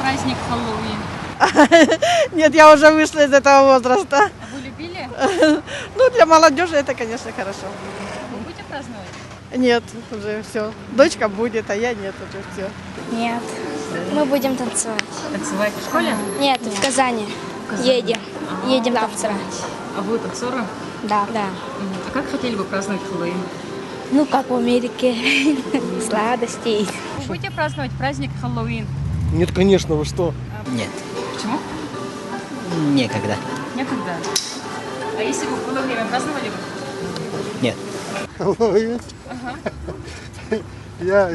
праздник Хэллоуин? Нет, я уже вышла из этого возраста. А вы любили? Ну, для молодежи это, конечно, хорошо. Вы будете праздновать? Нет, уже все. Дочка будет, а я нет, уже все. Нет, мы будем танцевать. Танцевать в школе? Нет, в Казани. Едем. Едем танцевать. А вы танцоры? Да. Да. А как хотели бы праздновать Хэллоуин? Ну, как в Америке. Сладостей. Вы будете праздновать праздник Хэллоуин? Нет, конечно, вы что? Нет, Почему? некогда. Некогда. А если бы было время, праздновали бы? Нет. Хэллоуин? Я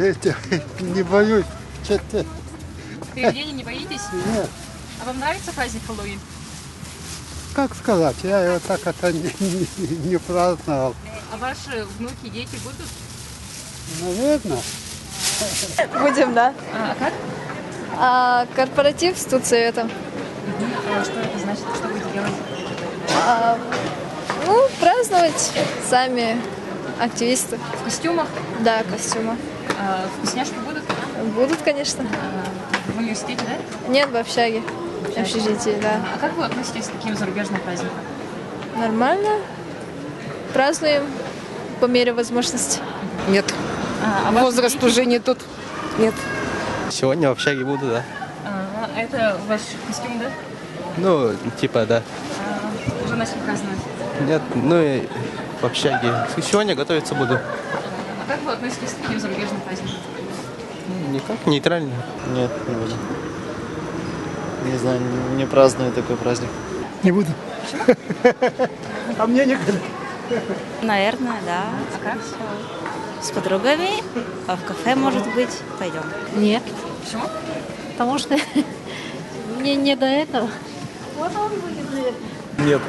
не боюсь. Что-то Привидений не боитесь? нет. А вам нравится праздник Хэллоуин? Как сказать, я его так это не праздновал. А ваши внуки, дети будут? Наверное. Будем, да. А как? Корпоратив с студсоветом. Что это значит? Что будете делать? Ну, праздновать сами активисты. В костюмах? Да, костюмы. Вкусняшки будут? Будут, конечно. В университете, да? Нет, в общаге. В общежитии, да. А как вы относитесь к таким зарубежным праздникам? Нормально. Празднуем по мере возможности. Нет, А ваши возраст дети? уже не тот. Нет. Сегодня в общаге буду, да? Это ваш костюм, да? Ну, типа, да. Уже начали праздновать. Нет, ну и в общаге. Сегодня готовиться буду. А как вы относитесь к таким зарубежным праздникам? Никак, нейтрально. Нет, не буду. Не знаю, не праздную такой праздник. Не буду. А мне некогда. Наверное, да. А как? С подругами, а в кафе, может быть, пойдем. Нет, Почему? потому что мне не до этого. Нет.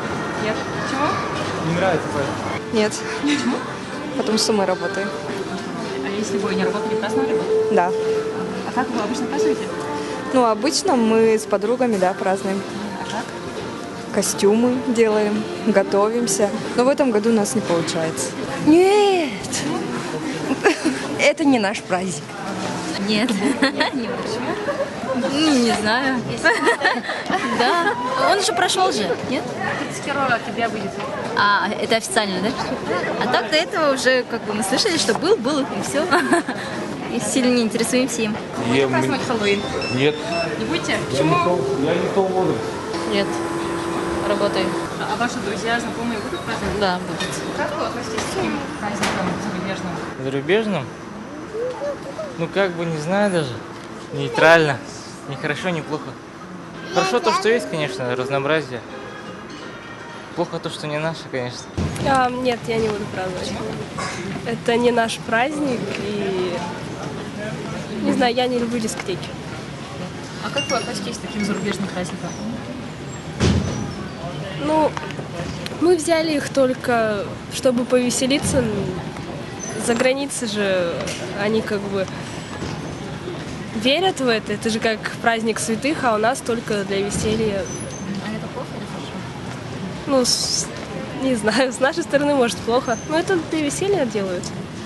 Нет. Почему? Не нравится праздник. Нет. Потому что мы работаем. А если бы не работали, праздновали бы? Да. А как вы обычно празднуете? Ну, обычно мы с подругами, да, празднуем. А как? Костюмы делаем, готовимся. Но в этом году у нас не получается. Нет, это не наш праздник. Нет. Ну, не знаю. Да. Он же прошел же, нет? 31 октября будет. А, это официально, да? А так до этого уже, как бы, мы слышали, что был, и все. И сильно не интересуемся им. Будете праздновать Хэллоуин? Нет. Не будете? Почему? Я не в том возрасте. Нет. Работаю. А ваши друзья, знакомые будут праздновать? Да, будет. Как вы относитесь к таким праздникам зарубежным? Зарубежным? Ну, как бы, не знаю даже. Нейтрально. Ни хорошо, ни плохо. Хорошо то, что есть, конечно, разнообразие. Плохо то, что не наше, конечно. Нет, я не буду праздновать. Это не наш праздник, и не знаю, я не люблю дискотеки. А как вы относитесь к таким зарубежным праздникам? Ну, мы взяли их только, чтобы повеселиться. За границей же они как бы верят в это. Это же как праздник святых, а у нас только для веселья. А это плохо или хорошо? Ну, не знаю, с нашей стороны, может, плохо. Но это для веселья делают.